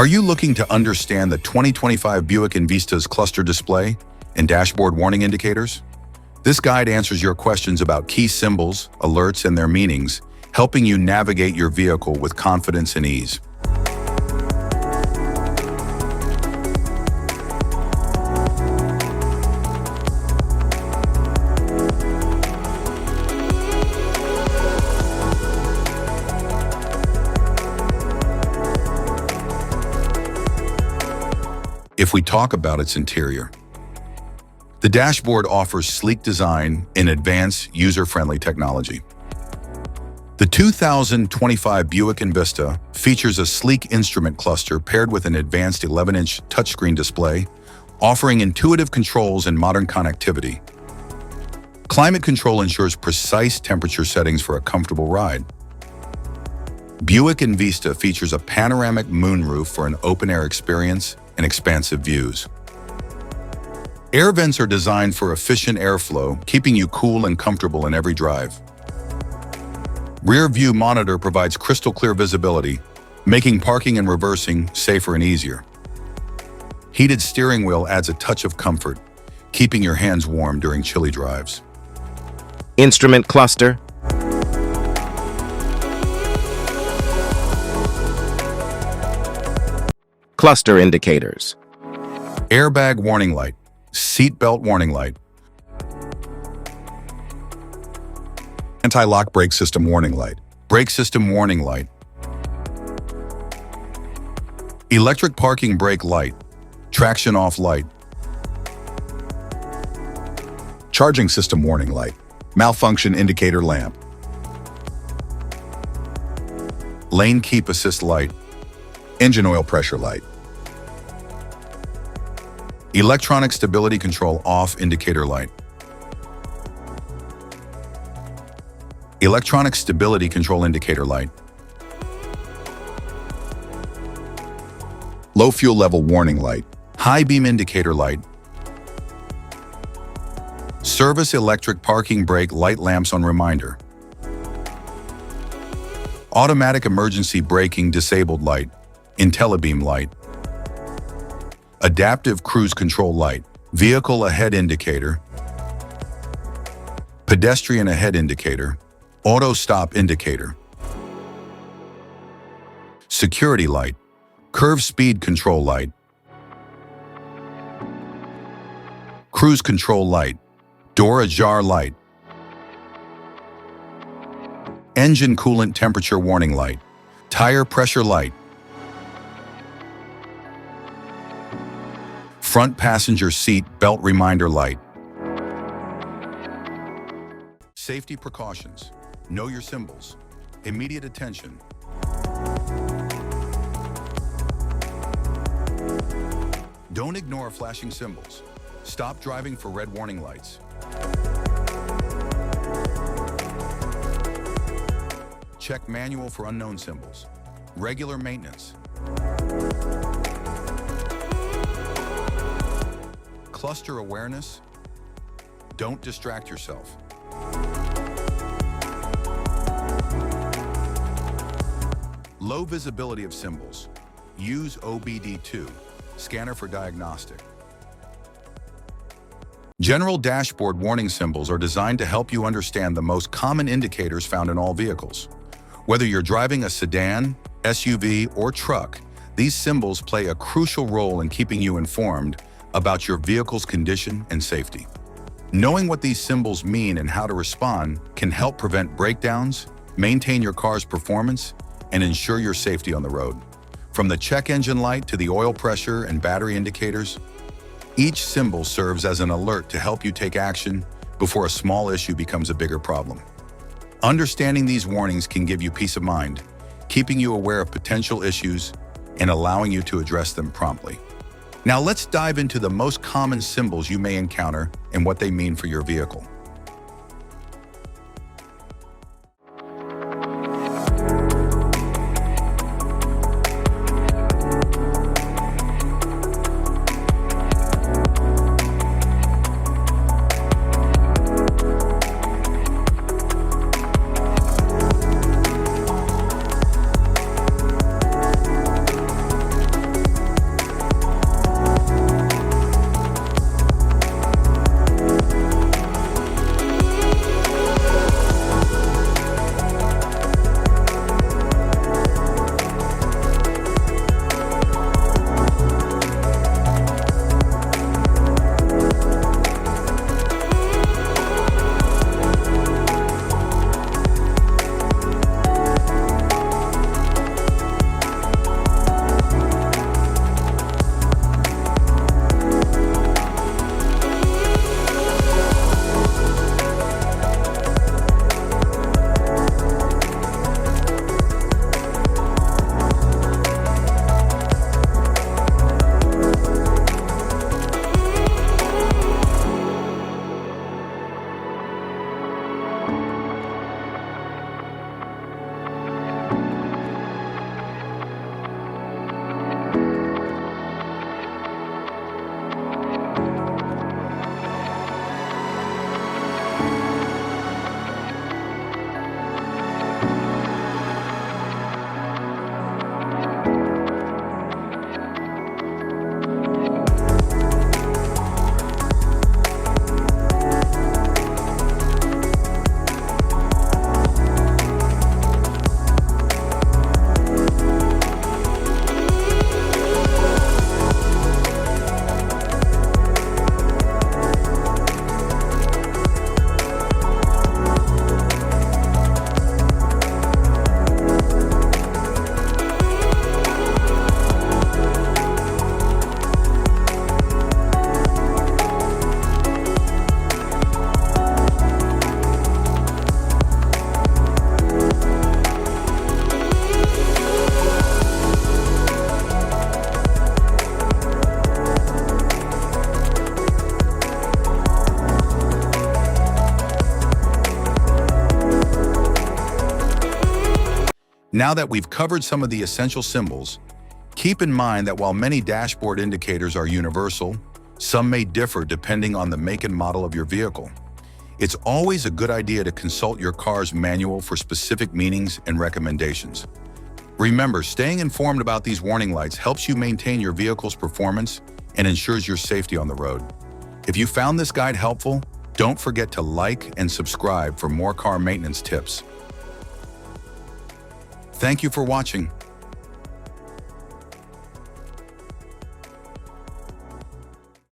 Are you looking to understand the 2025 Buick Envista's cluster display and dashboard warning indicators? This guide answers your questions about key symbols, alerts, and their meanings, helping you navigate your vehicle with confidence and ease. If we talk about its interior, the dashboard offers sleek design and advanced user-friendly technology. The 2025 Buick Envista features a sleek instrument cluster paired with an advanced 11-inch touchscreen display, offering intuitive controls and modern connectivity. Climate control ensures precise temperature settings for a comfortable ride. Buick Envista features a panoramic moonroof for an open-air experience and expansive views. Air vents are designed for efficient airflow, keeping you cool and comfortable in every drive. Rear view monitor provides crystal clear visibility, making parking and reversing safer and easier. Heated steering wheel adds a touch of comfort, keeping your hands warm during chilly drives. Instrument cluster. Cluster indicators. Airbag warning light, seat belt warning light, anti-lock brake system warning light, brake system warning light, electric parking brake light, traction off light, charging system warning light, malfunction indicator lamp, lane keep assist light, engine oil pressure light, electronic stability control off indicator light, electronic stability control indicator light, low fuel level warning light, high beam indicator light, service electric parking brake light lamps on reminder, automatic emergency braking disabled light, IntelliBeam light, adaptive cruise control light, vehicle ahead indicator, pedestrian ahead indicator, auto stop indicator, security light, curve speed control light, cruise control light, door ajar light, engine coolant temperature warning light, tire pressure light, front passenger seat belt reminder light. Safety precautions. Know your symbols. Immediate attention. Don't ignore flashing symbols. Stop driving for red warning lights. Check manual for unknown symbols. Regular maintenance. Cluster awareness. Don't distract yourself. Low visibility of symbols. Use OBD2, scanner for diagnostic. General dashboard warning symbols are designed to help you understand the most common indicators found in all vehicles. Whether you're driving a sedan, SUV, or truck, these symbols play a crucial role in keeping you informed about your vehicle's condition and safety. Knowing what these symbols mean and how to respond can help prevent breakdowns, maintain your car's performance, and ensure your safety on the road. From the check engine light to the oil pressure and battery indicators, each symbol serves as an alert to help you take action before a small issue becomes a bigger problem. Understanding these warnings can give you peace of mind, keeping you aware of potential issues and allowing you to address them promptly. Now let's dive into the most common symbols you may encounter and what they mean for your vehicle. Now that we've covered some of the essential symbols, keep in mind that while many dashboard indicators are universal, some may differ depending on the make and model of your vehicle. It's always a good idea to consult your car's manual for specific meanings and recommendations. Remember, staying informed about these warning lights helps you maintain your vehicle's performance and ensures your safety on the road. If you found this guide helpful, don't forget to like and subscribe for more car maintenance tips. Thank you for watching.